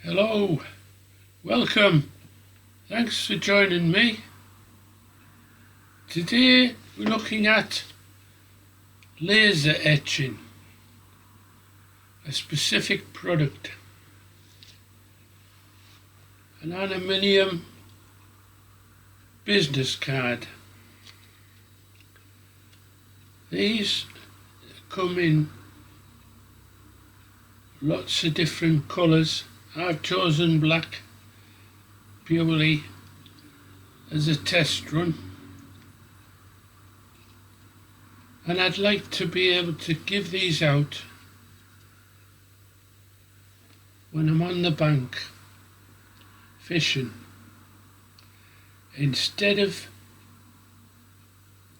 Hello, welcome, thanks for joining me. Today we're looking at laser etching, a specific product, an aluminium business card. These come in lots of different colours. I've chosen black purely as a test run, and I'd like to be able to give these out when I'm on the bank fishing. Instead of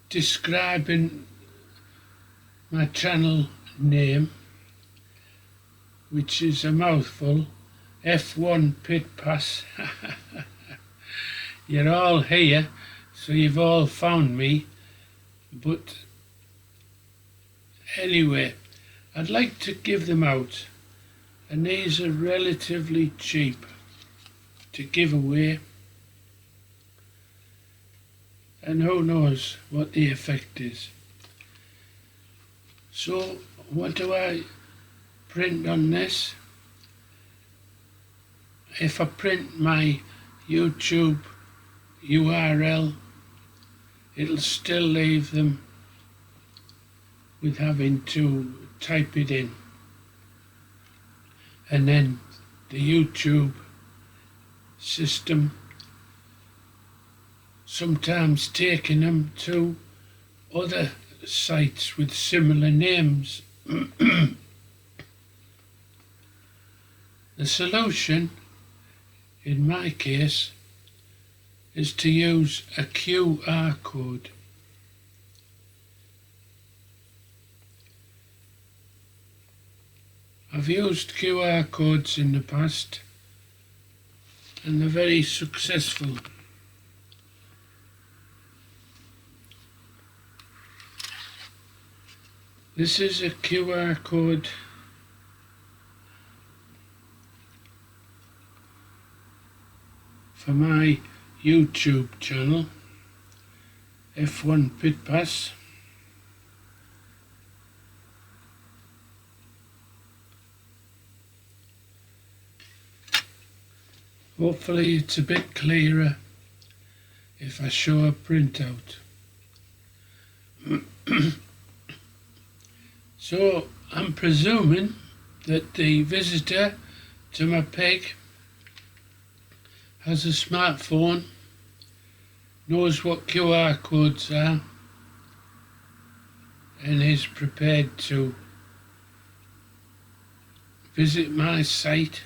describing my channel name, which is a mouthful, F1 Pit Pass. You're all here, so you've all found me. But anyway, I'd like to give them out, and these are relatively cheap to give away. And who knows what the effect is. So what do I print on this? If I print my YouTube URL, it'll still leave them with having to type it in, and then the YouTube system sometimes taking them to other sites with similar names. The solution in my case is to use a QR code. I've used QR codes in the past and they're very successful. This is a QR code for my YouTube channel, F1 Pit Pass. Hopefully it's a bit clearer if I show a printout. So I'm presuming that the visitor to my peg has a smartphone, knows what QR codes are, and is prepared to visit my site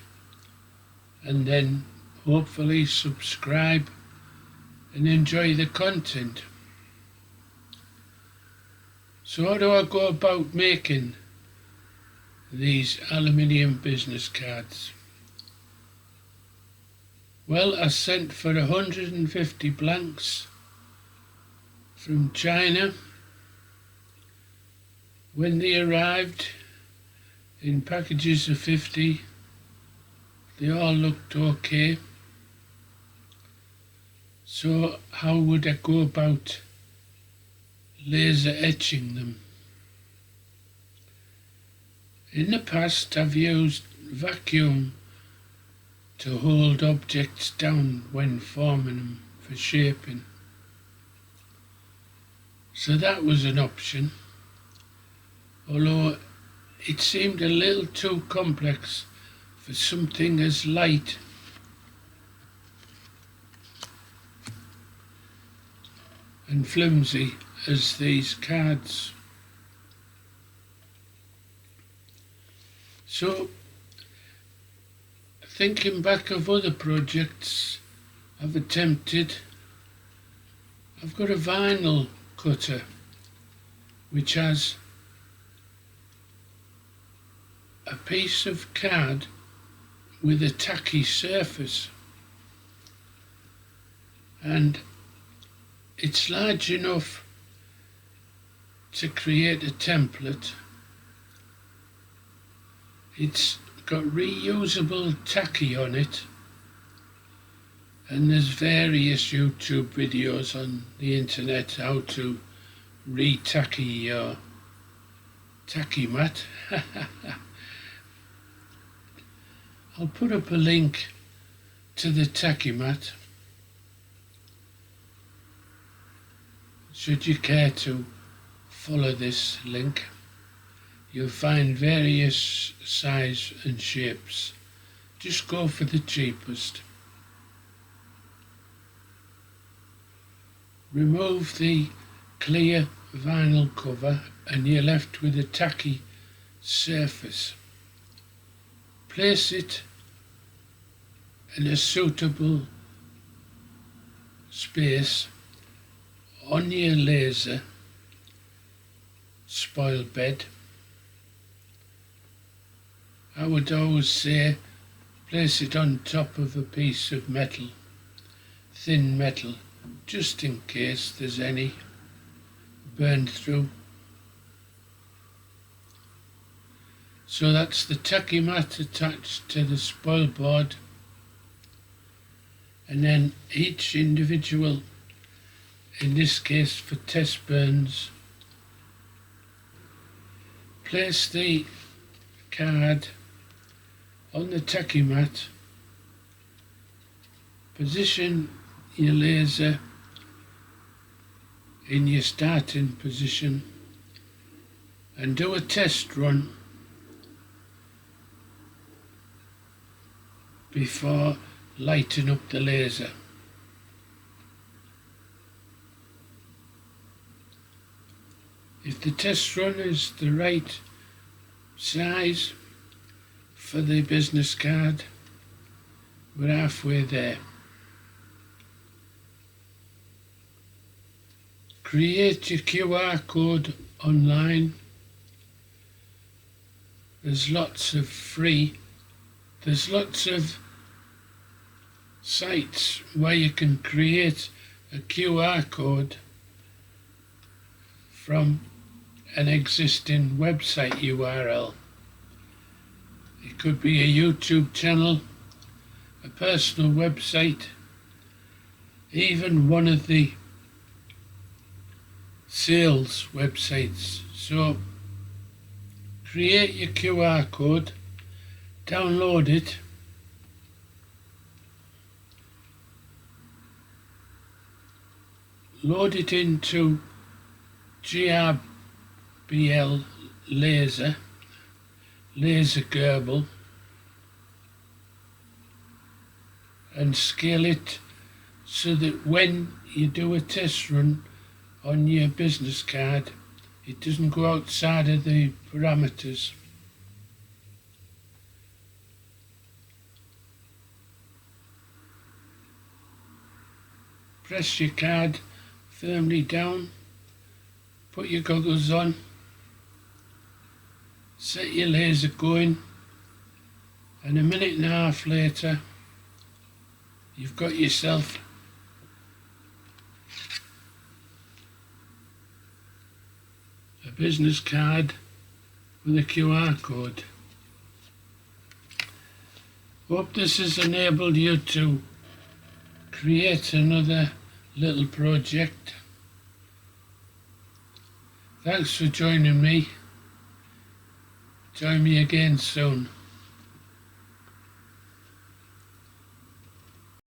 and then hopefully subscribe and enjoy the content. So how do I go about making these aluminium business cards? Well, I sent for 150 blanks from China. When they arrived in packages of 50, they all looked okay. So how would I go about laser etching them? In the past I've used vacuum to hold objects down when forming them for shaping. So that was an option, although it seemed a little too complex for something as light and flimsy as these cards. So, thinking back of other projects I've attempted, I've got a vinyl cutter which has a piece of card with a tacky surface, and it's large enough to create a template. It's got reusable tacky on it, and there's various YouTube videos on the internet how to re-tacky your tacky mat. I'll put up a link to the tacky mat should you care to follow this link. You'll find various size and shapes. Just go for the cheapest. Remove the clear vinyl cover and you're left with a tacky surface. Place it in a suitable space on your laser spoil bed. I would always say place it on top of a piece of metal, thin metal, just in case there's any burn through. So that's the tacky mat attached to the spoil board, and then each individual, in this case for test burns, place the card on the tacky mat, position your laser in your starting position and do a test run before lighting up the laser. If the test run is the right size for the business card, we're halfway there. Create your QR code online. There's lots of sites where you can create a QR code from an existing website URL. It could be a YouTube channel, a personal website, even one of the sales websites. So create your QR code, download it, load it into GRBL LaserGRBL, and scale it so that when you do a test run on your business card, it doesn't go outside of the parameters. Press your card firmly down, put your goggles on, set your laser going, and a minute and a half later you've got yourself a business card with a QR code. Hope this has enabled you to create another little project. Thanks for joining me. Join me again soon.